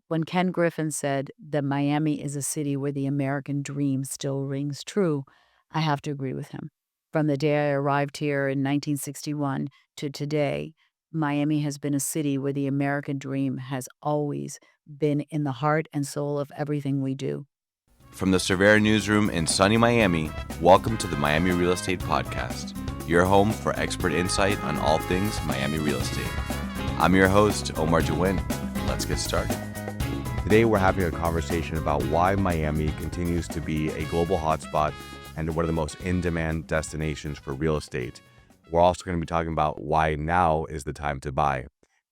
When Ken Griffin said that Miami is a city where the American dream still rings true, I have to agree with him. From the day I arrived here in 1961 to today, Miami has been a city where the American dream has always been in the heart and soul of everything we do. From the Cervera Newsroom in sunny Miami, welcome to the Miami Real Estate Podcast, your home for expert insight on all things Miami real estate. I'm your host, Omar De Windt. Let's get started. Today, we're having a conversation about why Miami continues to be a global hotspot and one of the most in-demand destinations for real estate. We're also going to be talking about why now is the time to buy.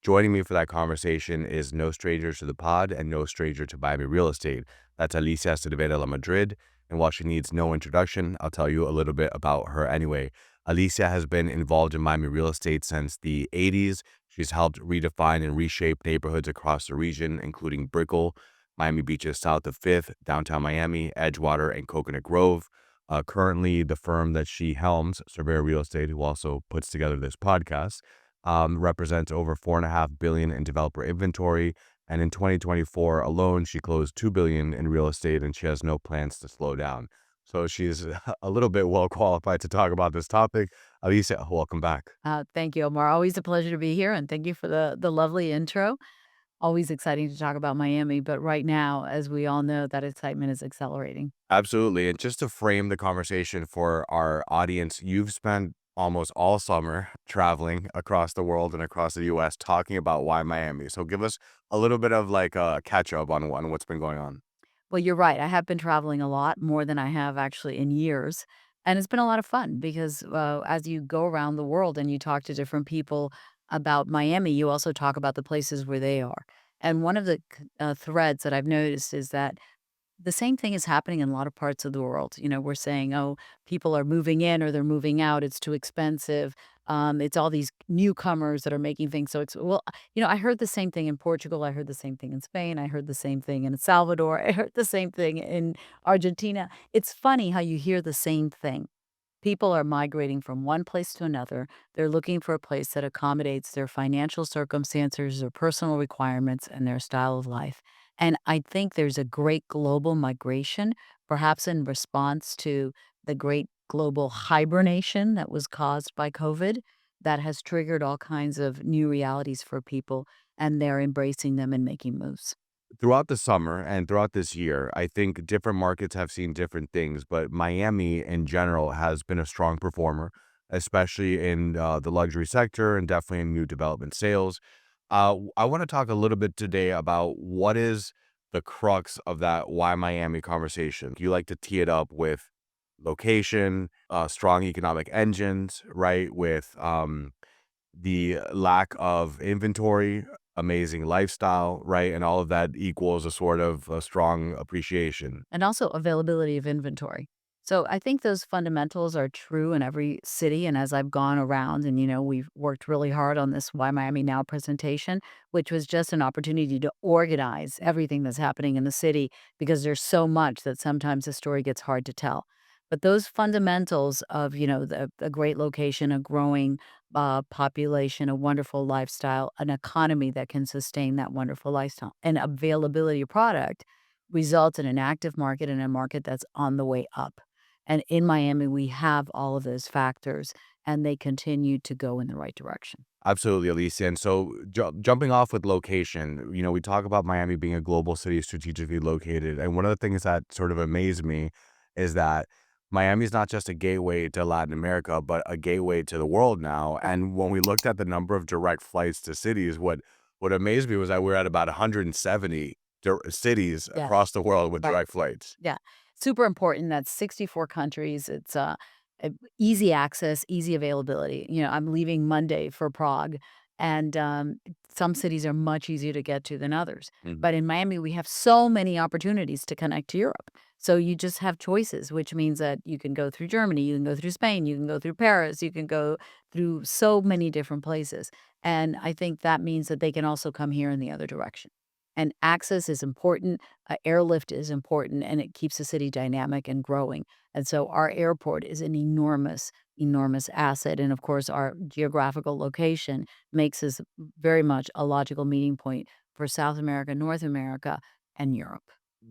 Joining me for that conversation is no stranger to the pod and no stranger to Miami real estate. That's Alicia Cervera Lamadrid. And while she needs no introduction, I'll tell you a little bit about her anyway. Alicia has been involved in Miami real estate since the 80s. She's helped redefine and reshape neighborhoods across the region, including Brickell, Miami Beach's south of 5th, downtown Miami, Edgewater, and Coconut Grove. Currently, the firm that she helms, Cervera Real Estate, who also puts together this podcast, represents over $4.5 billion in developer inventory. And in 2024 alone, she closed $2 billion in real estate, and she has no plans to slow down. So she's a little bit well qualified to talk about this topic. Alicia, welcome back. Thank you, Omar. Always a pleasure to be here, and thank you for the lovely intro. Always exciting to talk about Miami, but right now, as we all know, that excitement is accelerating. Absolutely. And just to frame the conversation for our audience, you've spent almost all summer traveling across the world and across the US talking about why Miami. So give us a little bit of like a catch up on what's been going on. Well, you're right. I have been traveling a lot more than I have actually in years. And it's been a lot of fun because as you go around the world and you talk to different people about Miami, you also talk about the places where they are. And one of the threads that I've noticed is that the same thing is happening in a lot of parts of the world. We're saying, oh, people are moving in or they're moving out. It's too expensive. It's all these newcomers that are making things so well, I heard the same thing in Portugal. I heard the same thing in Spain. I heard the same thing in El Salvador. I heard the same thing in Argentina. It's funny how you hear the same thing. People are migrating from one place to another. They're looking for a place that accommodates their financial circumstances, their personal requirements, and their style of life. And I think there's a great global migration, perhaps in response to the great global hibernation that was caused by COVID, that has triggered all kinds of new realities for people, and they're embracing them and making moves. Throughout the summer and throughout this year, I think different markets have seen different things, but Miami in general has been a strong performer, especially in the luxury sector and definitely in new development sales. I want to talk a little bit today about what is the crux of that why Miami conversation. You like to tee it up with location, strong economic engines, right? With the lack of inventory, amazing lifestyle, right? And all of that equals a sort of a strong appreciation. And also availability of inventory. So I think those fundamentals are true in every city. And as I've gone around and, we've worked really hard on this Why Miami Now presentation, which was just an opportunity to organize everything that's happening in the city because there's so much that sometimes the story gets hard to tell. But those fundamentals of, a great location, a growing population, a wonderful lifestyle, an economy that can sustain that wonderful lifestyle, and availability of product results in an active market and a market that's on the way up. And in Miami, we have all of those factors, and they continue to go in the right direction. Absolutely, Alicia. And so jumping off with location, we talk about Miami being a global city strategically located. And one of the things that sort of amazed me is that Miami is not just a gateway to Latin America, but a gateway to the world now. And when we looked at the number of direct flights to cities, what amazed me was that we're at about 170 cities Yes. across the world with Right. direct flights. Yeah. Super important. That's 64 countries. It's easy access, easy availability. I'm leaving Monday for Prague, and some cities are much easier to get to than others. Mhm. But in Miami, we have so many opportunities to connect to Europe. So you just have choices, which means that you can go through Germany, you can go through Spain, you can go through Paris, you can go through so many different places. And I think that means that they can also come here in the other direction. And access is important, airlift is important, and it keeps the city dynamic and growing. And so our airport is an enormous, enormous asset. And of course, our geographical location makes us very much a logical meeting point for South America, North America, and Europe.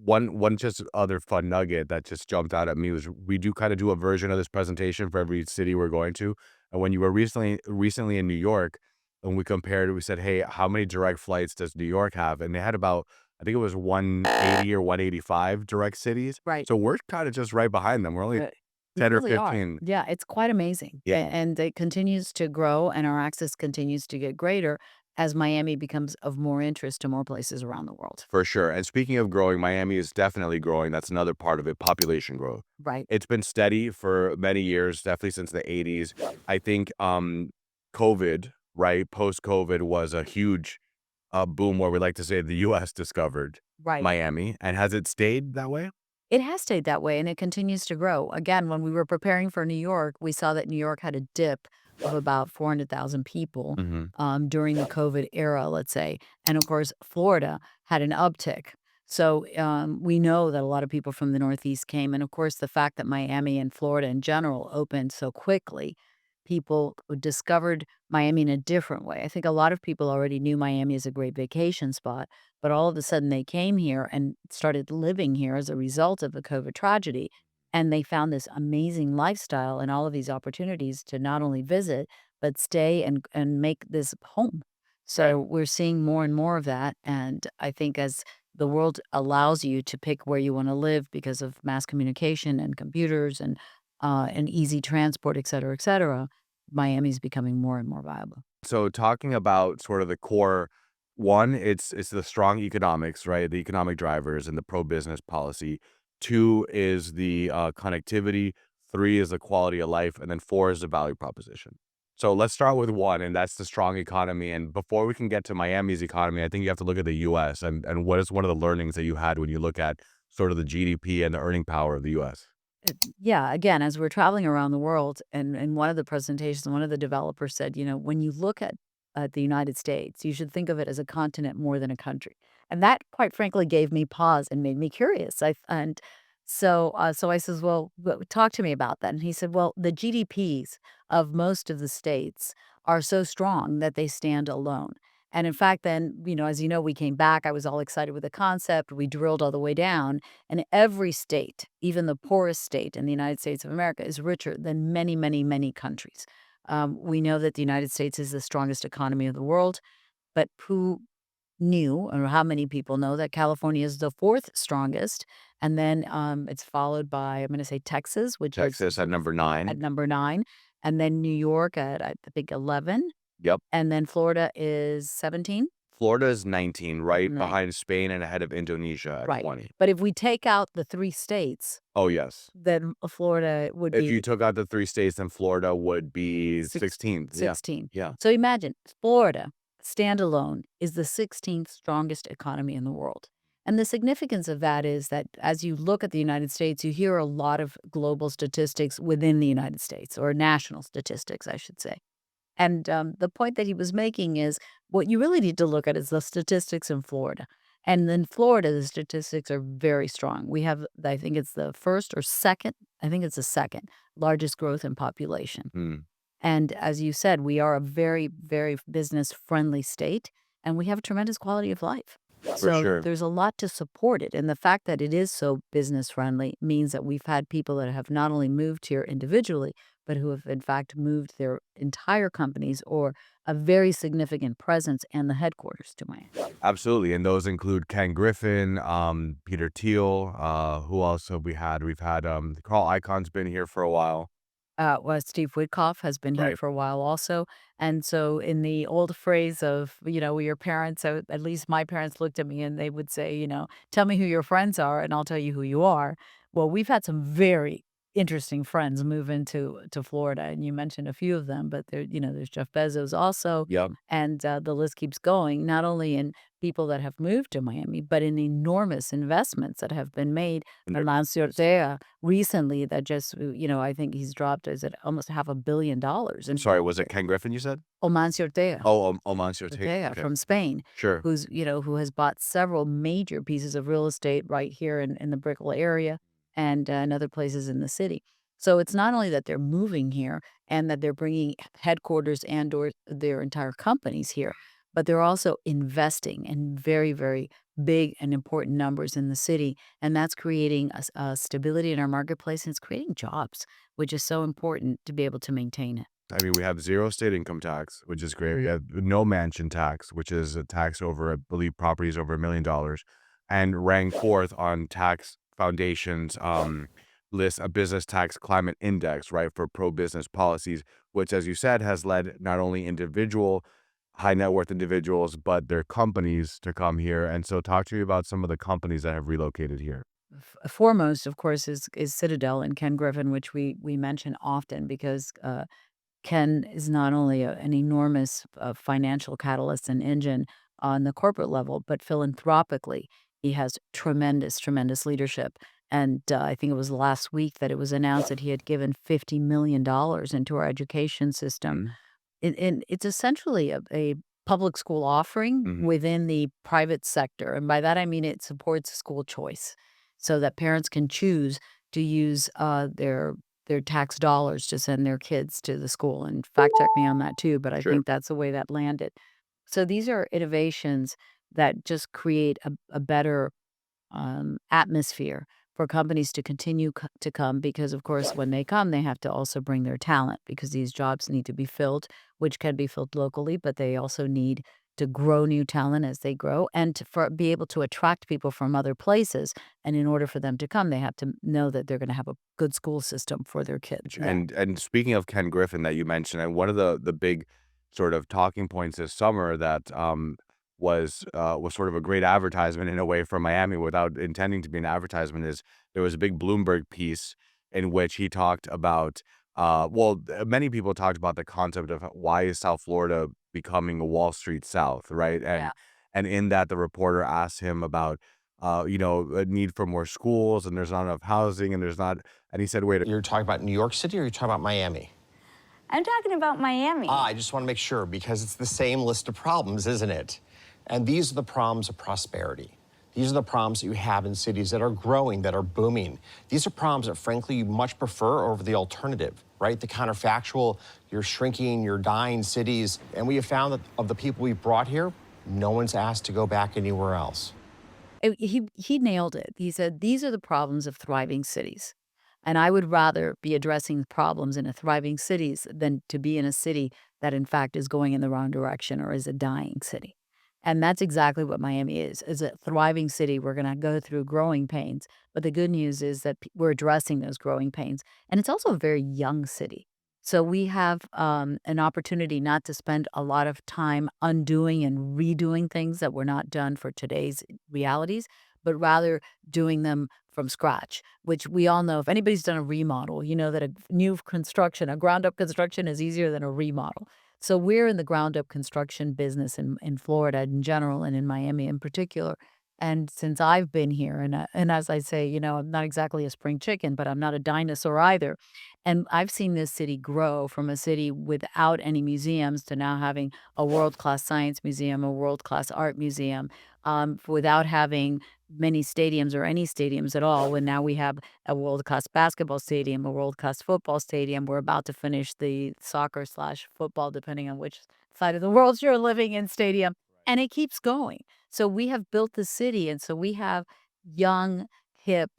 One just other fun nugget that just jumped out at me was we do kinda do a version of this presentation for every city we're going to, and when you were recently in New York, and we compared, we said, "Hey, how many direct flights does New York have?" And they had about, I think it was 180 or 185 direct cities, Right. so we're kinda just right behind them, we're only We 10 or really are. 15. Yeah, it's quite amazing. Yeah. And it continues to grow and our access continues to get greater as Miami becomes of more interest to more places around the world. For sure, and speaking of growing, Miami is definitely growing, that's another part of it, population growth. Right. It's been steady for many years, definitely since the '80s. I think, COVID, right, post-COVID was a huge, boom where we like to say the US discovered Right. Miami, and has it stayed that way? It has stayed that way and it continues to grow. Again, when we were preparing for New York, we saw that New York had a dip of about 400,000 people Mhm. during the COVID era, let's say. And of course, Florida had an uptick. So we know that a lot of people from the Northeast came. And of course, the fact that Miami and Florida in general opened so quickly, people discovered Miami in a different way. I think a lot of people already knew Miami as a great vacation spot, but all of a sudden they came here and started living here as a result of the COVID tragedy. And they found this amazing lifestyle and all of these opportunities to not only visit, but stay and make this home. Right. So we're seeing more and more of that. And I think as the world allows you to pick where you want to live because of mass communication and computers and easy transport, et cetera, Miami's becoming more and more viable. So talking about sort of the core one, it's the strong economics, right? The economic drivers and the pro-business policy. 2 is the, connectivity, 3 is the quality of life, and then 4 is the value proposition. So let's start with 1, and that's the strong economy, and before we can get to Miami's economy, I think you have to look at the US, and what is one of the learnings that you had when you look at sort of the GDP and the earning power of the US? Yeah, again, as we're traveling around the world, and in one of the presentations, one of the developers said, when you look at the United States, you should think of it as a continent more than a country. And that, quite frankly, gave me pause and made me curious. So I says, well, talk to me about that. And he said, well, the GDPs of most of the states are so strong that they stand alone. And in fact, then, as you know, we came back. I was all excited with the concept. We drilled all the way down. And every state, even the poorest state in the United States of America, is richer than many, many, many countries. We know that the United States is the strongest economy of the world, but who knew or how many people know that California is the fourth strongest? And then it's followed by, I'm going to say Texas, which is Texas at number at 9. number nine, and then New York at, I think, 11, Yep. and then Florida is 17. Florida is 19, right Right. behind Spain and ahead of Indonesia at Right. 20. But if we take out the three states, Oh, yes. then Florida would If you be took out the 3 states, then Florida would be six 16th. Yeah. 16. Yeah. So imagine Florida, standalone, is the 16th strongest economy in the world. And the significance of that is that as you look at the United States, you hear a lot of global statistics within the United States, or national statistics, I should say. And the point that he was making is what you really need to look at is the statistics in Florida. And in Florida, the statistics are very strong. We have, I think it's the first or second, I think it's the second largest growth in population. Mm, And as you said, we are a very, very business friendly state and we have a tremendous quality of life. for So sure. there's a lot to support it. And the fact that it is so business friendly means that we've had people that have not only moved here individually, but who have in fact moved their entire companies or a very significant presence and the headquarters to Miami. Absolutely, and those include Ken Griffin, Peter Thiel, who else have we had? We've had, Carl Icahn's been here for a while. Well, Steve Witkoff has been here Right. for a while also. And so, in the old phrase of, your parents, so at least my parents looked at me and they would say, tell me who your friends are and I'll tell you who you are. Well, we've had some very interesting friends move into Florida. And you mentioned a few of them, but there's Jeff Bezos also. Yep. And the list keeps going, not only in people that have moved to Miami, but in enormous investments that have been made. And there Amancio is Ortega recently that just, I think he's dropped, is it almost $500 million in sorry, was it Ken Griffin you said? Omancio Ortega. Oh, Omancio Ortega, Ortega okay. from Spain, Sure. who has bought several major pieces of real estate right here in the Brickell area and other places in the city. So it's not only that they're moving here and that they're bringing headquarters and or their entire companies here, but they're also investing in very, very big and important numbers in the city. And that's creating a stability in our marketplace and it's creating jobs, which is so important to be able to maintain it. I mean, we have zero state income tax, which is great. We have no mansion tax, which is a tax over, I believe, properties over $1 million, and rank fourth on tax foundations list a business tax climate index, right, for pro-business policies, which, as you said, has led not only individual high net worth individuals, but their companies to come here. And so talk to me about some of the companies that have relocated here. Foremost, of course, is Citadel and Ken Griffin, which we mention often because Ken is not only an enormous financial catalyst and engine on the corporate level, but philanthropically, he has tremendous, tremendous leadership. And I think it was last week that it was announced that he had given $50 million into our education system. Mhm. And it's essentially a public school offering Mhm. within the private sector. And by that, I mean it supports school choice so that parents can choose to use their tax dollars to send their kids to the school. And fact check me on that too, but I Sure. think that's the way that landed. So these are innovations that just create a better atmosphere for companies to continue to come because, of course, when they come, they have to also bring their talent because these jobs need to be filled, which can be filled locally, but they also need to grow new talent as they grow and for be able to attract people from other places. And in order for them to come, they have to know that they're going to have a good school system for their kids. Yeah. And speaking of Ken Griffin that you mentioned, and one of the big sort of talking points this summer that was sort of a great advertisement in a way for Miami without intending to be an advertisement is there was a big Bloomberg piece in which he talked about many people talked about the concept of why is South Florida becoming a Wall Street South, right? Yeah. And in that the reporter asked him about a need for more schools and there's not enough housing and there's not and he said, wait, You're talking about New York City or you're talking about Miami? I'm talking about Miami. I just want to make sure because it's the same list of problems, isn't it? And these are the problems of prosperity. These are the problems that you have in cities that are growing, that are booming. These are problems that, frankly, you much prefer over the alternative, right? The counterfactual, you're shrinking, you're dying cities. And we have found that of the people we brought here, no one's asked to go back anywhere else. He nailed it. He said, "These are the problems of thriving cities." And I would rather be addressing problems in a thriving cities than to be in a city that in fact is going in the wrong direction or is a dying city. And that's exactly what Miami is a thriving city. We're going to go through growing pains, but the good news is that we're addressing those growing pains. And it's also a very young city. So we have an opportunity not to spend a lot of time undoing and redoing things that were not done for today's realities, but rather doing them from scratch, which we all know if anybody's done a remodel, you know that a new construction, a ground up construction is easier than a remodel. So we're in the ground up construction business in Florida in general and in Miami in particular. And since I've been here, and as I say, I'm not exactly a spring chicken, but I'm not a dinosaur either. And I've seen this city grow from a city without any museums to now having a world class science museum, a world class art museum, without having many stadiums or any stadiums at all. When now we have a world class basketball stadium, a world class football stadium. We're about to finish the soccer slash football, depending on which side of the world you're living in, stadium. And it keeps going. So we have built the city. And so we have young, hip,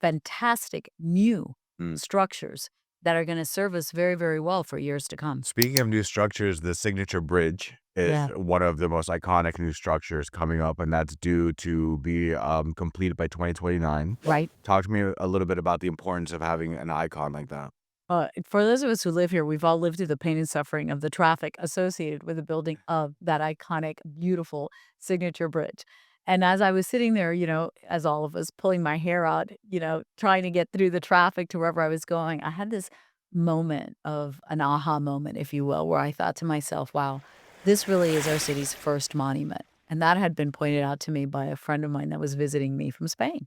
fantastic new Mm. structures that are going to serve us very, very well for years to come. Speaking of new structures, the Signature Bridge is Yeah. one of the most iconic new structures coming up, and that's due to be completed by 2029. Right. Talk to me a little bit about the importance of having an icon like that. For those of us who live here, we've all lived through the pain and suffering of the traffic associated with the building of that iconic, beautiful signature bridge. And as I was sitting there, as all of us pulling my hair out, trying to get through the traffic to wherever I was going, I had this moment of an aha moment, if you will, where I thought to myself, wow, this really is our city's first monument. And that had been pointed out to me by a friend of mine that was visiting me from Spain.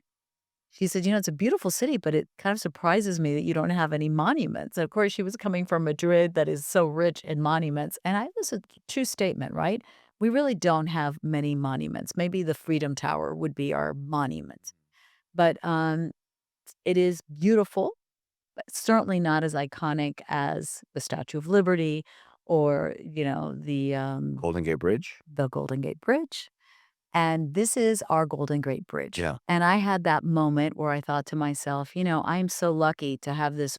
She said, "It's a beautiful city, but it kind of surprises me that you don't have any monuments." And of course, she was coming from Madrid that is so rich in monuments. And I was a true statement, right? We really don't have many monuments. Maybe the Freedom Tower would be our monument. But it is beautiful, but certainly not as iconic as the Statue of Liberty or, Golden Gate Bridge? the Golden Gate Bridge. And this is our Golden Gate Bridge. Yeah. And I had that moment where I thought to myself, I'm so lucky to have this,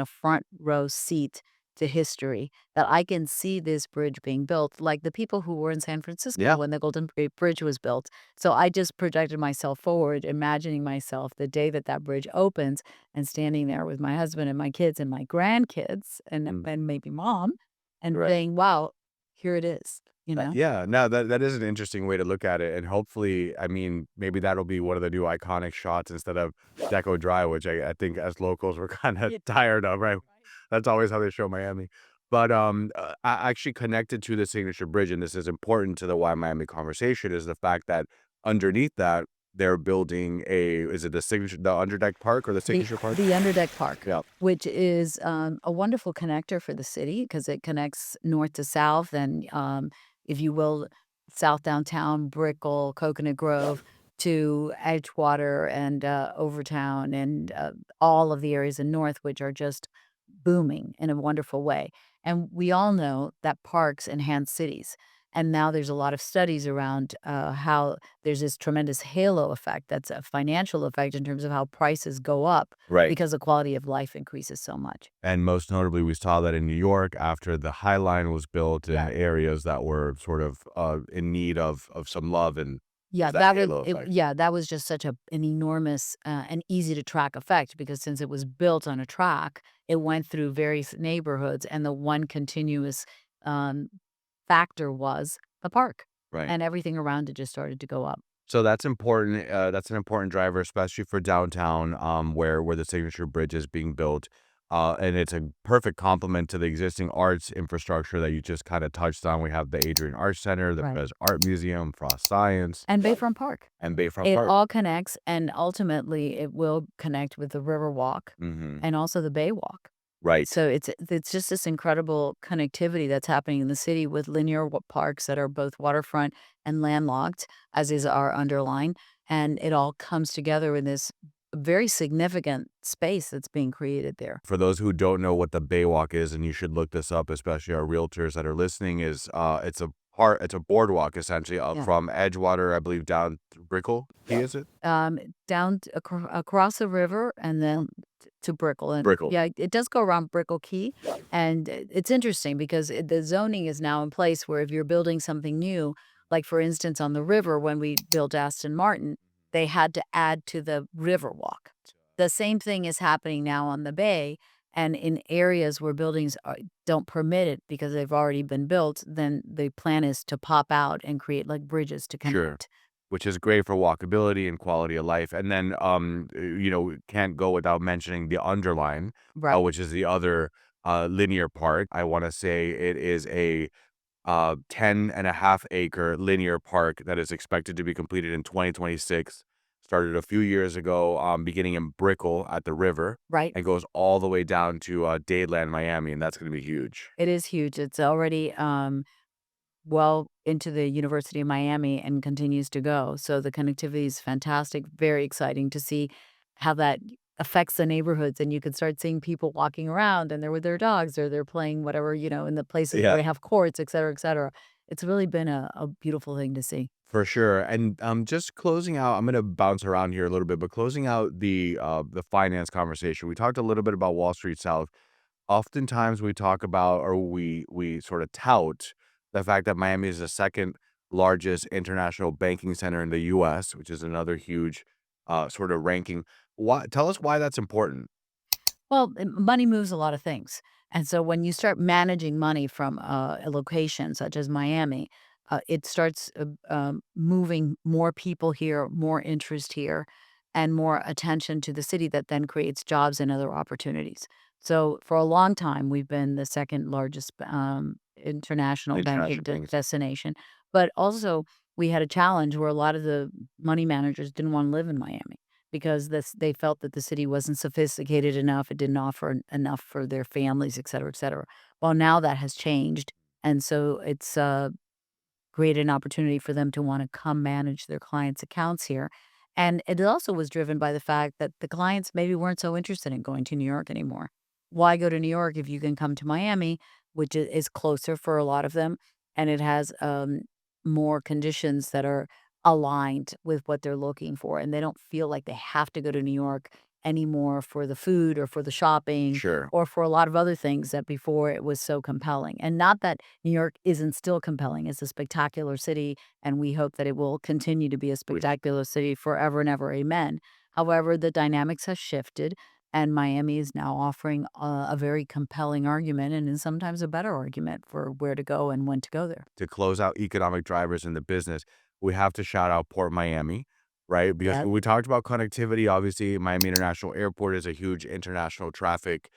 front row seat to history that I can see this bridge being built, like the people who were in San Francisco Yeah. when the Golden Gate Bridge was built. So I just projected myself forward, imagining myself the day that that bridge opens and standing there with my husband and my kids and my grandkids Mm. and maybe mom and Right. saying, wow, here it is, Yeah, no, that is an interesting way to look at it, and hopefully, I mean, maybe that'll be one of the new iconic shots instead of Deco Dry, which I think as locals we're kinda Yeah. tired of, right? Right. That's always how they show Miami. But, I actually connected to the signature bridge, and this is important to the Why Miami conversation, is the fact that underneath that, they're building is it the Underdeck Park or the The Signature Park? the Underdeck Park, Yeah. which is, a wonderful connector for the city because it connects north to south and, if you will, South Downtown, Brickell, Coconut Grove to Edgewater and, Overtown and, all of the areas in North, which are just booming in a wonderful way. And we all know that parks enhance cities. And now there's a lot of studies around, how there's this tremendous halo effect that's a financial effect in terms of how prices go up Right. because the quality of life increases so much. And most notably, we saw that in New York after the High Line was built in Yeah. areas that were sort of in need of some love, and Yeah, there's that that was halo effect. yeah, that was just such an enormous, and easy to track effect because since it was built on a track, it went through various neighborhoods, and the one continuous, um, factor was the park, Right. and everything around it just started to go up. So that's important. That's an important driver, especially for downtown, where the Signature Bridge is being built. And it's a perfect complement to the existing arts infrastructure that you just kind of touched on. We have the Adrian Arts Center, the Right. Pres Art Museum, Frost Science, And Bayfront Park. and Bayfront It Park. all connects, and ultimately, it will connect with the Riverwalk Hmm. and also the Baywalk. Right. So it's just this incredible connectivity that's happening in the city with linear parks that are both waterfront and landlocked, as is our underline, and it all comes together in this very significant space that's being created there. For those who don't know what the Baywalk is, and you should look this up, especially our realtors that are listening, is it's a boardwalk essentially up Yeah. from Edgewater, I believe, down to Brickell. Is it? Down across the river and then to Brickell, and Brickell. yeah, it does go around Brickell Key, and it's interesting because the zoning is now in place where if you're building something new, like for instance on the river when we built Aston Martin, they had to add to the river walk. The same thing is happening now on the bay, and in areas where buildings don't permit it because they've already been built, then the plan is to pop out and create like bridges to Sure. connect. Which is great for walkability and quality of life. And then, can't go without mentioning the Underline, Right. which is the other linear park. I want to say it is a 10.5 acre linear park that is expected to be completed in 2026. Started a few years ago, beginning in Brickell at the river, Right. and goes all the way down to Dadeland, Miami, and that's going to be huge. It is huge. It's already well into the University of Miami and continues to go. So the connectivity is fantastic, very exciting to see how that affects the neighborhoods. And you can start seeing people walking around and they're with their dogs or they're playing whatever, in the places where Yeah. they have courts, et cetera, et cetera. It's really been a beautiful thing to see. For sure. And just closing out, I'm gonna bounce around here a little bit, but closing out the finance conversation, we talked a little bit about Wall Street South. Oftentimes we talk about, or we sort of tout the fact that Miami is the second largest international banking center in the US, which is another huge sort of ranking. Tell us why that's important. Well, money moves a lot of things. And so when you start managing money from a location such as Miami, it starts moving more people here, more interest here, and more attention to the city that then creates jobs and other opportunities. So for a long time, we've been the second largest international banking International banks. destination. But also, we had a challenge where a lot of the money managers didn't want to live in Miami because they felt that the city wasn't sophisticated enough, it didn't offer enough for their families, et cetera, et cetera. Well, now that has changed, and so it's, created an opportunity for them to wanna come manage their clients' accounts here, and it also was driven by the fact that the clients maybe weren't so interested in going to New York anymore. Why go to New York if you can come to Miami? which is closer for a lot of them, and it has more conditions that are aligned with what they're looking for, and they don't feel like they have to go to New York anymore for the food or for the shopping Sure. or for a lot of other things that before it was so compelling. And not that New York isn't still compelling. It's a spectacular city, and we hope that it will continue to be a We spectacular city forever and ever. Amen. However, the dynamics has shifted, and Miami is now offering a very compelling argument and is sometimes a better argument for where to go and when to go there. To close out economic drivers in the business, we have to shout out Port Miami, right? Because Yeah. we talked about connectivity. Obviously, Miami International Airport is a huge international traffic,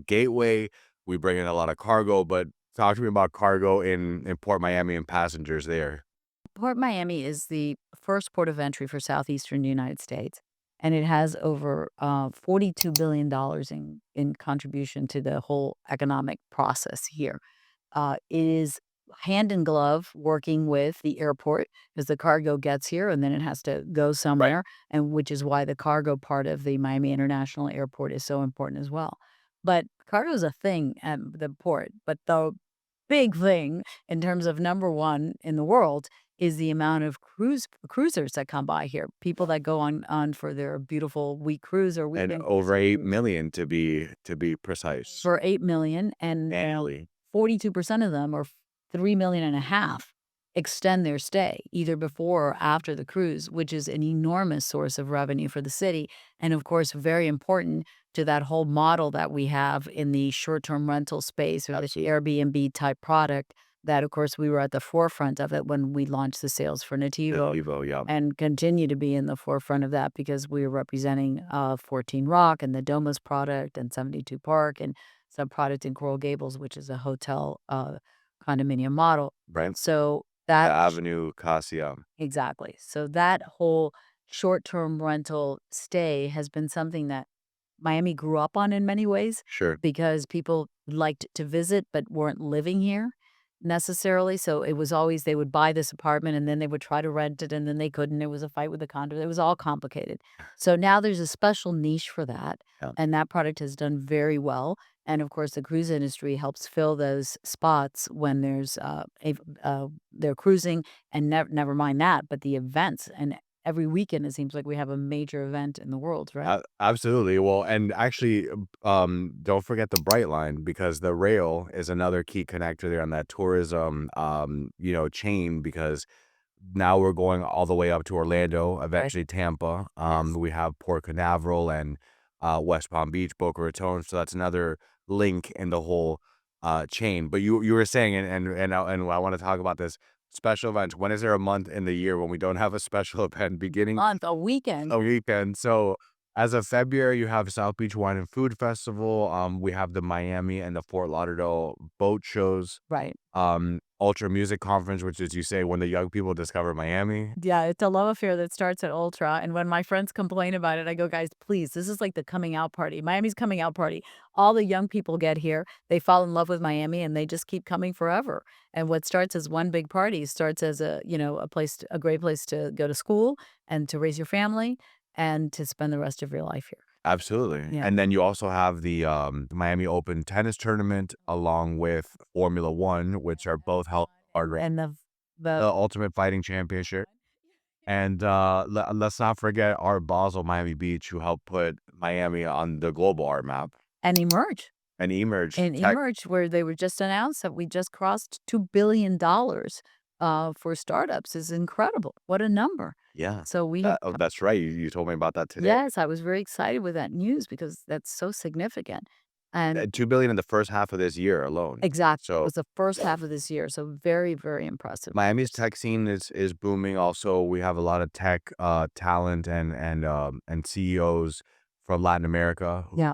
gateway. We bring in a lot of cargo, but talk to me about cargo in Port Miami and passengers there. Port Miami is the first port of entry for southeastern United States, and it has over $42 billion in contribution to the whole economic process here. It is hand in glove working with the airport as the cargo gets here and then it has to go Right. somewhere, and which is why the cargo part of the Miami International Airport is so important as well. But cargo is a thing at the port, but the big thing in terms of number one in the world is the amount of cruisers that come by here. People that go on for their beautiful week cruise or And weekend cruise over 8 million to be precise. for 8 million, and Annually. 42% of them, or 3.5 million, extend their stay either before or after the cruise, which is an enormous source of revenue for the city. And of course, very important to that whole model that we have in the short-term rental space or the Absolutely. Airbnb type product that, of course, we were at the forefront of it when we launched the sales for Nativo Evo, yeah. and continue to be in the forefront of that because we are representing 14 Rock and the Domus product and 72 Park and some product in Coral Gables, which is a hotel condominium model. Right. So The that Avenue Casa. exactly. So that whole short-term rental stay has been something that Miami grew up on in many ways Sure. because people liked to visit but weren't living here necessarily. So it was always they would buy this apartment and then they would try to rent it and then they couldn't. It was a fight with the condo. It was all complicated. So now there's a special niche for that. Yeah. And that product has done very well. And of course, the cruise industry helps fill those spots when they're cruising, and never mind that, but the events. And every weekend, it seems like we have a major event in the world, right? Absolutely. Well, and actually, don't forget the Bright Line because the rail is another key connector there on that tourism, chain because now we're going all the way up to Orlando, Right. eventually Tampa. Yes. We have Port Canaveral and West Palm Beach, Boca Raton. So that's another link in the whole chain. But you were saying, and I want to talk about this special events. When is there a month in the year when we don't have a special event beginning Month, a weekend. a weekend? So as of February, you have South Beach Wine and Food Festival. We have the Miami and the Fort Lauderdale boat shows. Right. Ultra Music Conference, which is, you say, when the young people discover Miami. Yeah, it's a love affair that starts at Ultra, and when my friends complain about it, I go, "Guys, please, this is like the coming out party, Miami's coming out party." All the young people get here, they fall in love with Miami, and they just keep coming forever, and what starts as one big party starts as a great place to go to school and to raise your family and to spend the rest of your life here. Absolutely. Yeah. And then you also have the Miami Open tennis tournament along with Formula One, which are both held hard And the the Ultimate Fighting Championship. And let's not forget Art Basel, Miami Beach, who helped put Miami on the global art map and Emerge. and emerged. And Emerge, where they were just announced that we just crossed $2 billion for startups is incredible. What a number. Yeah. So we have That's right. You told me about that today. yes, I was very excited with that news because that's so significant. And 2 billion in the first half of this year alone. exactly, it So was the first half of this year, so very, very impressive. Miami's tech scene is booming. Also, we have a lot of tech talent and CEOs from Latin America who, Yeah.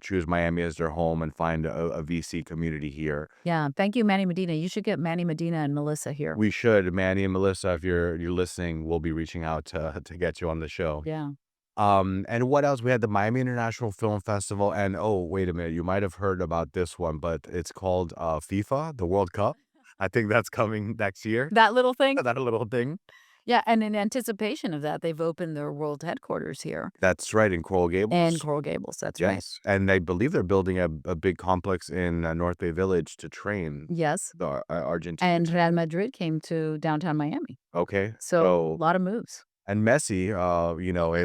choose Miami as their home and find a VC community here. Yeah, thank you, Manny Medina. You should get Manny Medina and Melissa here. We should, Manny and Melissa, if you're listening, we'll be reaching out to get you on the show. Yeah. And what else? We had the Miami International Film Festival, and oh, wait a minute, you might have heard about this one, but it's called FIFA, the World Cup. I think that's coming next year. That little thing? That little thing. Yeah, and in anticipation of that, they've opened their world headquarters here That's right, in Coral in Gables. Coral Gables. That's right. Yes, and I believe they're building a big complex in North Bay Village to train Yes. the Argentine And team. Real Madrid came to downtown Miami. Okay, So a so lot of moves. and Messi,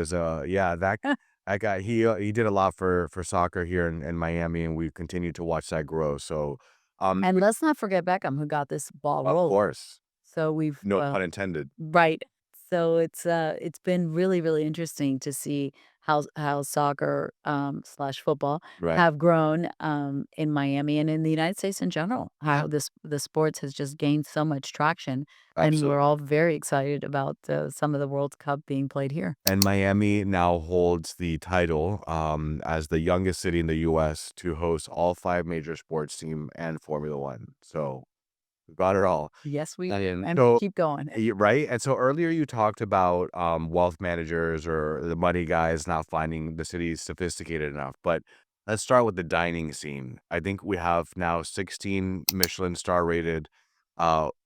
is yeah, that guy. He did a lot for soccer here in Miami, and we continue to watch that grow. So, And let's not forget Beckham, who got this ball of rolling. course, So we've no pun intended. right. So it's been really, really interesting to see how soccer slash football Right, have grown in Miami and in the United States in general. yeah, How the sports has just gained so much traction, and we're absolutely. all very excited about some of the World Cup being played here. And Miami now holds the title as the youngest city in the U.S. to host all five major sports team and Formula One. So we've got it all. Yes, we do, And and so, keep going. right? And so earlier you talked about wealth managers or the money guys not finding the city sophisticated enough. But let's start with the dining scene. I think we have now 16 Michelin star rated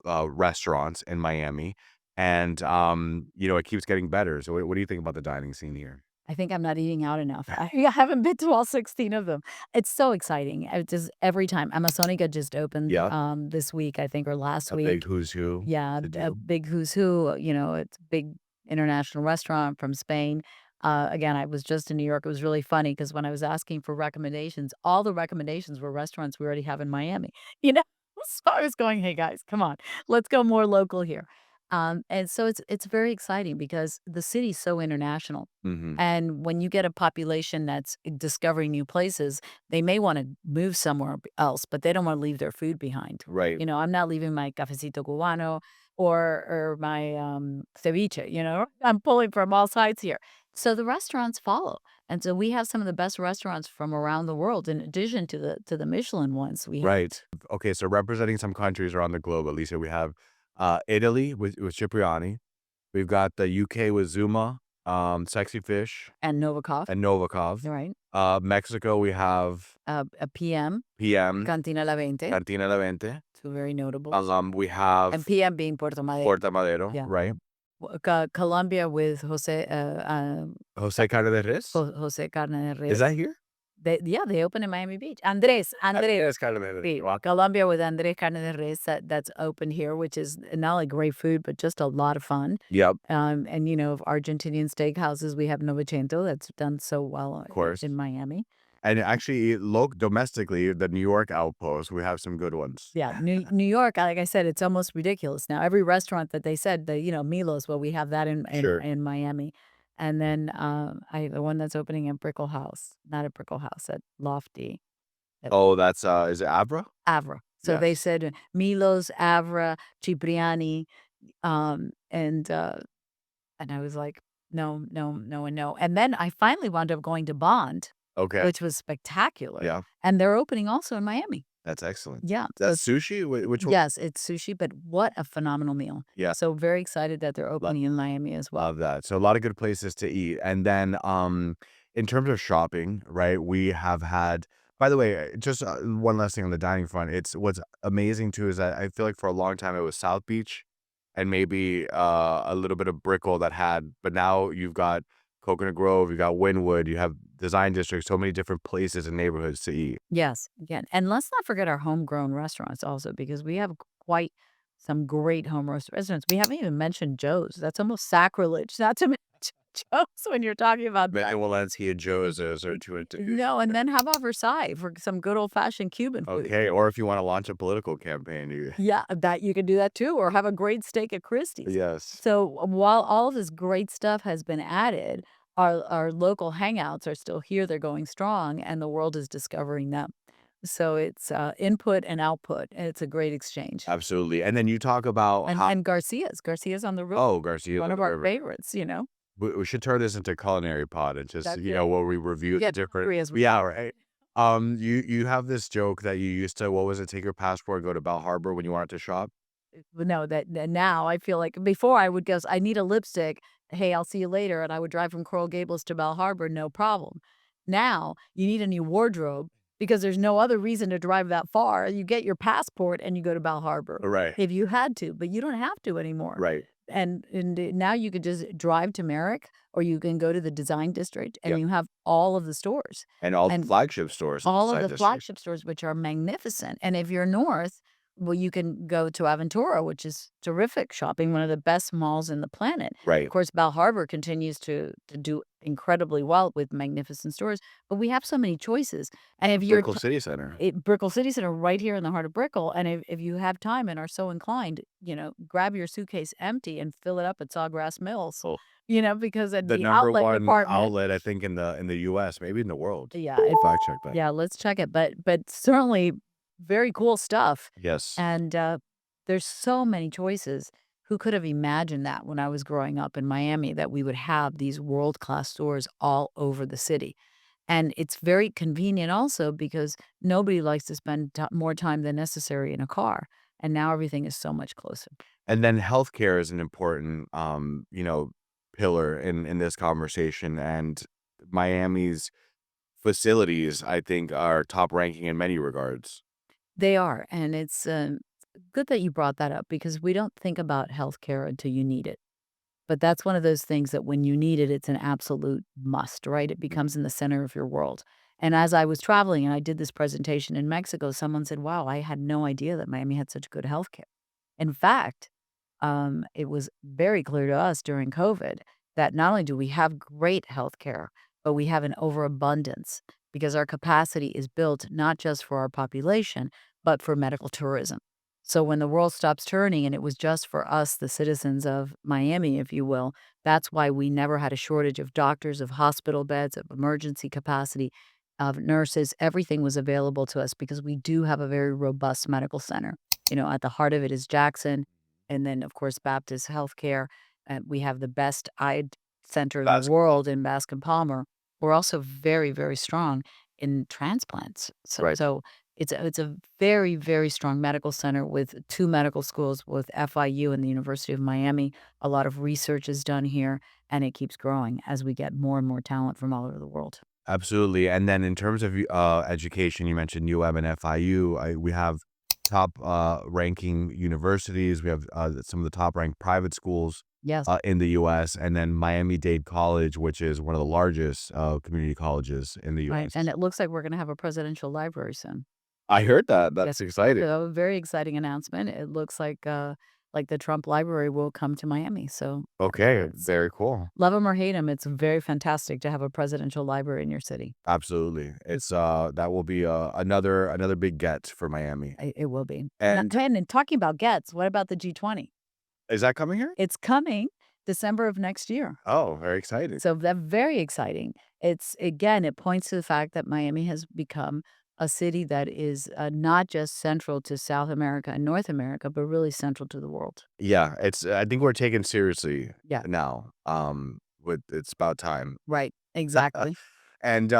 restaurants in Miami. And, it keeps getting better. So what do you think about the dining scene here? I think I'm not eating out enough. I haven't been to all 16 of them. It's so exciting. It just every time. Amazonica just opened Yeah, this week, I think, or last a big week. who's who Yeah, to a do. big who's who. It's a big international restaurant from Spain. Again, I was just in New York. It was really funny because when I was asking for recommendations, all the recommendations were restaurants we already have in Miami. You know, so I was going, "Hey guys, come on, let's go more local here." And so it's very exciting because the city's so international. Hmm. And when you get a population that's discovering new places, they may wanna move somewhere else, but they don't wanna leave their food behind. Right. I'm not leaving my cafecito cubano or my, ceviche, I'm pulling from all sides here. So the restaurants follow, and so we have some of the best restaurants from around the world in addition to the Michelin ones we have. Right. Okay, so representing some countries around the globe, Alicia, we have Italy with Cipriani. We've got the UK with Zuma, Sexy Fish, And Novikov, and Novikov. right? Mexico, we have A PM, PM, Cantina La Veinte, Cantina La Vente. 2 very notable. We And have PM being Puerto Madero. Puerta Madero, Yeah. right? Colombia with Jose Carne de Res. Jose Carne de Is Res. that here? They open in Miami Beach. Andres, Andres Carne de Res. sí, Wow. Colombia with Andres Carne de Res that's open here, which is not only great food, but just a lot of fun. Yep, And Argentinian steakhouses, we have Novecento that's done so well of course. in Miami. And actually, look domestically, the New York outpost, we have some good ones. Yeah, New York, like I said, it's almost ridiculous now. Every restaurant that they said, Milos, well, we have that Sure. in Miami. And then the one that's opening at Brickell House, not at Brickell House, at Lofty, at Oh, that's is it Abra? Avra. So they Yes. said Milos, Avra, Cipriani, and I was like, no, no, no, and no. And then I finally wound up going to Bond, Okay. which was spectacular. Yeah, And they're opening also in Miami. that's excellent. Yeah. So That's sushi? Which one? yes, it's sushi, but what a phenomenal meal. Yeah. So very excited that they're opening in Miami as well. Love that. So a lot of good places to eat. And then in terms of shopping, right, we have had, by the way, just one last thing on the dining front. It's what's amazing too is that I feel like for a long time it was South Beach and maybe a little bit of Brickell but now you've got Coconut Grove, you got Wynwood, you have Design District, so many different places and neighborhoods to eat. Yes, again. And let's not forget our homegrown restaurants also, because we have quite some great restaurants. We haven't even mentioned Joe's. That's almost sacrilege not to mention Joe's when you're talking about Man, Valencia, Joe's are two. no, and then how about Versailles for some good old-fashioned Cuban food? Okay, or if you want to launch a political campaign, Yeah, that you can do that too, or have a great steak at Christie's. yes, So while all of this great stuff has been added, our local hangouts are still here. They're going strong, and the world is discovering them. So it's input and output, and it's a great exchange. absolutely. And then you talk about And how and Garcia's on the roof, Garcia, one of our favorites. We should turn this into culinary pod and just, That's it. where we review the Get different. hungry as we Yeah, right. You have this joke that you used to, what was it? Take your passport, go to Bell Harbor when you wanted to shop. no, that now I feel like before I would go, I need a lipstick. Hey, I'll see you later, and I would drive from Coral Gables to Bell Harbor, no problem. Now you need a new wardrobe because there's no other reason to drive that far. You get your passport and you go to Bell Harbor Right, if you had to, but you don't have to anymore. right. And now you could just drive to Merrick, or you can go to the design district, and Yep. you have all of the stores. And all the And flagship stores all of inside the district. flagship stores, which are magnificent, and if you're north, well, you can go to Aventura, which is terrific shopping, one of the best malls in the planet. Of Right. course, Bal Harbour continues to do incredibly well with magnificent stores, but we have so many choices, and if you're Brickell City Center. Brickell City Center right here in the heart of Brickell, and if you have time and are so inclined, grab your suitcase empty and fill it up at Sawgrass Mills, Oh, because at the the number outlet one department. outlet, I think, in the US, maybe in the world. Yeah, We'll fact check that. yeah, let's check it, but certainly very cool stuff, Yes. and, there's so many choices. Who could have imagined that when I was growing up in Miami, that we would have these world-class stores all over the city? And it's very convenient also because nobody likes to spend more time than necessary in a car, and now everything is so much closer. And then healthcare is an important, pillar in this conversation. And Miami's facilities, I think, are top ranking in many regards. They are, and it's, good that you brought that up because we don't think about healthcare until you need it. But that's one of those things that when you need it, it's an absolute must, right? It becomes in the center of your world. And as I was traveling and I did this presentation in Mexico, someone said, "Wow, I had no idea that Miami had such good healthcare." In fact, it was very clear to us during COVID that not only do we have great healthcare, but we have an overabundance because our capacity is built not just for our population, but for medical tourism. So when the world stops turning and it was just for us, the citizens of Miami, if you will, that's why we never had a shortage of doctors, of hospital beds, of emergency capacity, of nurses. Everything was available to us because we do have a very robust medical center. At the heart of it is Jackson, and then, of course, Baptist Healthcare. We have the best eye center in the That's world in Bascom Palmer. We're also very, very strong in transplants. So, right. so it's a very, very strong medical center with two medical schools, with FIU and the University of Miami. A lot of research is done here, and it keeps growing as we get more and more talent from all over the world. Absolutely. And then in terms of education, you mentioned UM and FIU. We have top ranking universities. We have some of the top ranked private schools Yes, in the US, and then Miami-Dade College, which is one of the largest community colleges in the right. And US. it looks like we're going to have a presidential library soon. I heard that. Yes. That's exciting. So, a very exciting announcement. It looks like the Trump library will come to Miami. So, Okay, it's very cool. love him or hate him, it's very fantastic to have a presidential library in your city. Absolutely. It's that will be another big get for Miami. It will be. And And talking about gets, what about the G20? is that coming here? It's coming December of next year. Oh, very exciting. So that's very exciting. It points to the fact that Miami has become a city that is not just central to South America and North America, but really central to the world. Yeah, it's I think we're taken seriously Yeah, now. With it's about time. right. Exactly. And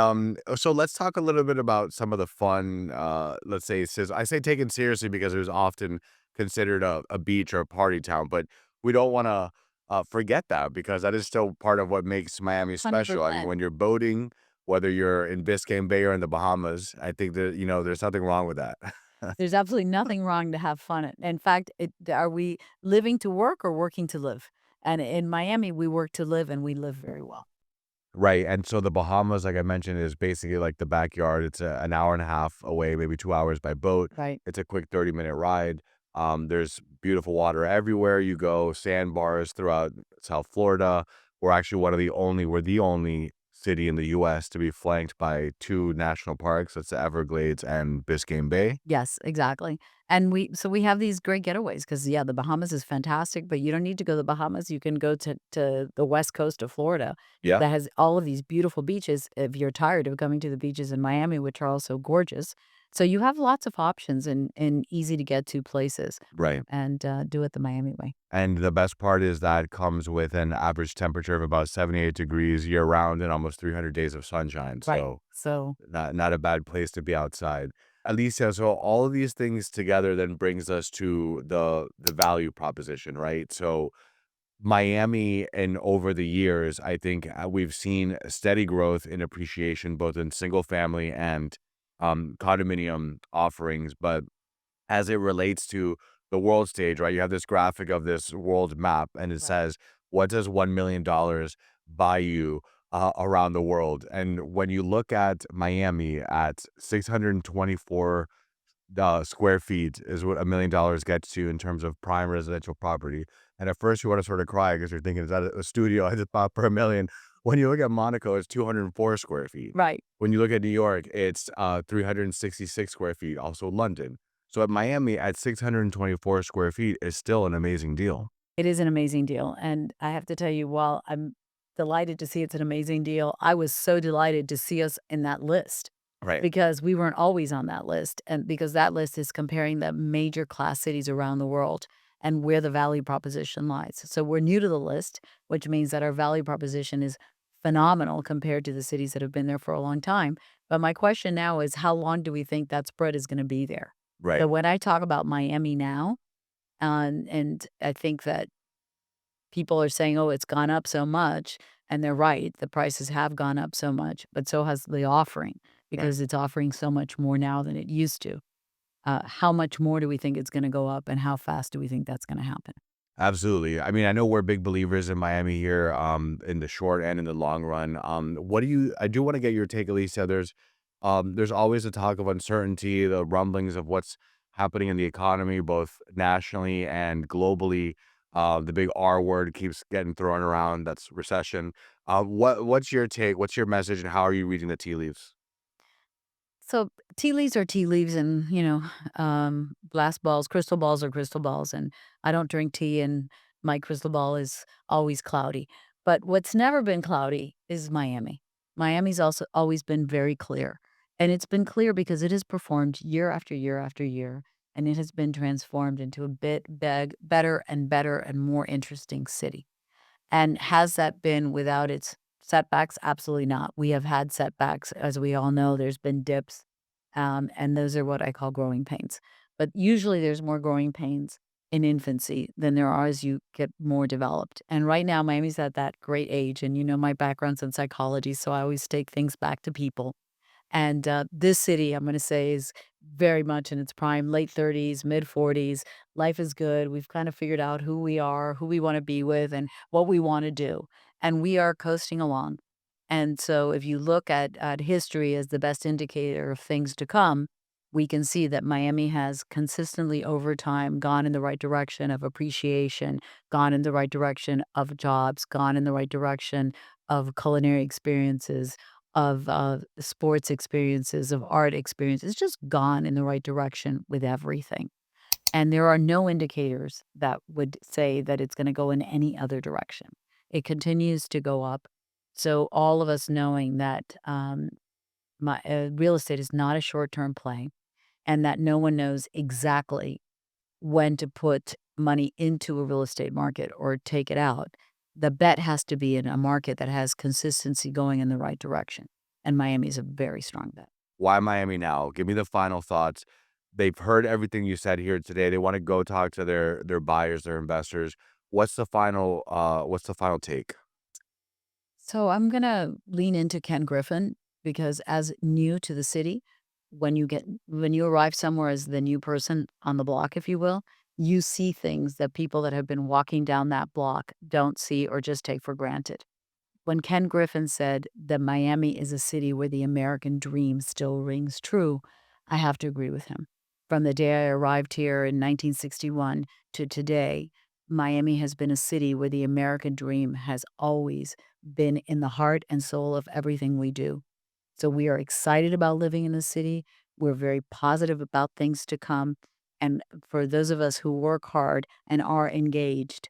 so let's talk a little bit about some of the fun, let's say, I say taken seriously because it was often considered a beach or a party town, but we don't want to forget that because that is still part of what makes Miami special. I mean, 100%. when you're boating, whether you're in Biscayne Bay or in the Bahamas, I think that, there's nothing wrong with that. There's absolutely nothing wrong to have fun. In fact, are we living to work or working to live? And in Miami, we work to live and we live very well. Right, and so the Bahamas, like I mentioned, is basically like the backyard. It's an hour and a half away, maybe 2 hours by boat. Right. It's a quick 30-minute ride. There's beautiful water everywhere you go, sandbars throughout South Florida. We're the only city in the US to be flanked by two national parks. That's the Everglades and Biscayne Bay. Yes, exactly. And we have these great getaways because, yeah, the Bahamas is fantastic, but you don't need to go to the Bahamas. You can go to the west coast of Florida Yeah, that has all of these beautiful beaches if you're tired of coming to the beaches in Miami, which are also gorgeous. So you have lots of options in easy to get to places, right. and do it the Miami way. And the best part is that comes with an average temperature of about 78 degrees year round and almost 300 days of sunshine. Right. So So not a bad place to be outside. Alicia, so all of these things together then brings us to the value proposition, right? So Miami, and over the years, I think we've seen a steady growth in appreciation, both in single family and condominium offerings. But as it relates to the world stage, right? You have this graphic of this world map, and it Right. says, what does $1 million buy you around the world? And when you look at Miami at 624 square feet is what $1 million gets you in terms of prime residential property. And at first you want to sort of cry because you're thinking, is that a studio I just bought for $1 million? When you look at Monaco, it's 204 square feet. Right. When you look at New York, it's 366 square feet, also London. So at Miami, at 624 square feet is still an amazing deal. It is an amazing deal, and I have to tell you, while I'm delighted to see it's an amazing deal, I was so delighted to see us in that list Right. because we weren't always on that list, and because that list is comparing the major class cities around the world and where the value proposition lies. So we're new to the list, which means that our value proposition is phenomenal compared to the cities that have been there for a long time. But my question now is, how long do we think that spread is gonna be there? Right. So when I talk about Miami now, and I think that people are saying, "Oh, it's gone up so much," and they're right. The prices have gone up so much, but so has the offering Right. because it's offering so much more now than it used to. How much more do we think it's gonna go up, and how fast do we think that's gonna happen? Absolutely. I mean, I know we're big believers in Miami here, in the short and in the long run. I do want to get your take, Alicia. There's always a talk of uncertainty, the rumblings of what's happening in the economy, both nationally and globally. The big R word keeps getting thrown around. That's recession. What's your take? What's your message, and how are you reading the tea leaves? So tea leaves are tea leaves, and glass balls, crystal balls are crystal balls. And I don't drink tea, and my crystal ball is always cloudy. But what's never been cloudy is Miami. Miami's also always been very clear, and it's been clear because it has performed year after year after year, and it has been transformed into a better and better and more interesting city. And has that been without its setbacks? Absolutely not. We have had setbacks, as we all know, there's been dips, and those are what I call growing pains. But usually there's more growing pains in infancy than there are as you get more developed. And right now, Miami's at that great age, and you know my background's in psychology, so I always take things back to people. And, this city, I'm gonna say, is very much in its prime, late 30s, mid 40s. Life is good. We've kind of figured out who we are, who we wanna be with, and what we wanna do, and we are coasting along. And so if you look at history as the best indicator of things to come, we can see that Miami has consistently over time gone in the right direction of appreciation, gone in the right direction of jobs, gone in the right direction of culinary experiences, of sports experiences, of art experiences. It's just gone in the right direction with everything. And there are no indicators that would say that it's gonna go in any other direction. It continues to go up. So all of us knowing that, real estate is not a short-term play, and that no one knows exactly when to put money into a real estate market or take it out. The bet has to be in a market that has consistency going in the right direction, and Miami is a very strong bet. Why Miami now? Give me the final thoughts. They've heard everything you said here today. They want to go talk to their buyers, their investors. What's the final take? So I'm gonna lean into Ken Griffin because as new to the city, when you arrive somewhere as the new person on the block, if you will, you see things that people that have been walking down that block don't see or just take for granted. When Ken Griffin said that Miami is a city where the American dream still rings true, I have to agree with him. From the day I arrived here in 1961 to today, Miami has been a city where the American dream has always been in the heart and soul of everything we do. So we are excited about living in the city. We're very positive about things to come. And for those of us who work hard and are engaged,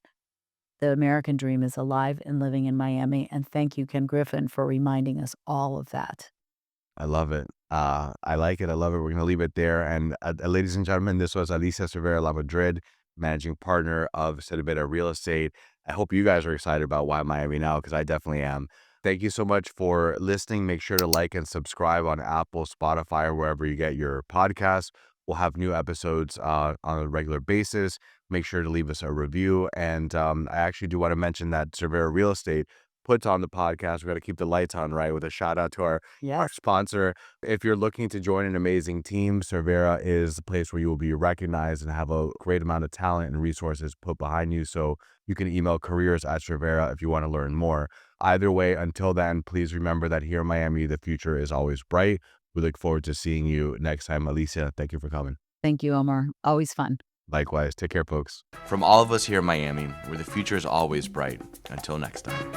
the American dream is alive and living in Miami, and thank you, Ken Griffin, for reminding us all of that. I love it. I like it. I love it. We're going to leave it there. And ladies and gentlemen, this was Alicia Cervera Lamadrid, managing partner of Cervera Real Estate. I hope you guys are excited about Why Miami Now, because I definitely am. Thank you so much for listening. Make sure to like and subscribe on Apple, Spotify, or wherever you get your podcasts. We'll have new episodes on a regular basis. Make sure to leave us a review. And I actually do want to mention that Cervera Real Estate, puts on the podcast. We got to keep the lights on, right? With a shout out to our Yes. sponsor. If you're looking to join an amazing team, Cervera is the place where you will be recognized and have a great amount of talent and resources put behind you. So you can email careers@Cervera if you want to learn more. Either way, until then, please remember that here in Miami, the future is always bright. We look forward to seeing you next time. Alicia, thank you for coming. Thank you, Omar. Always fun. Likewise. Take care, folks. From all of us here in Miami, where the future is always bright. Until next time.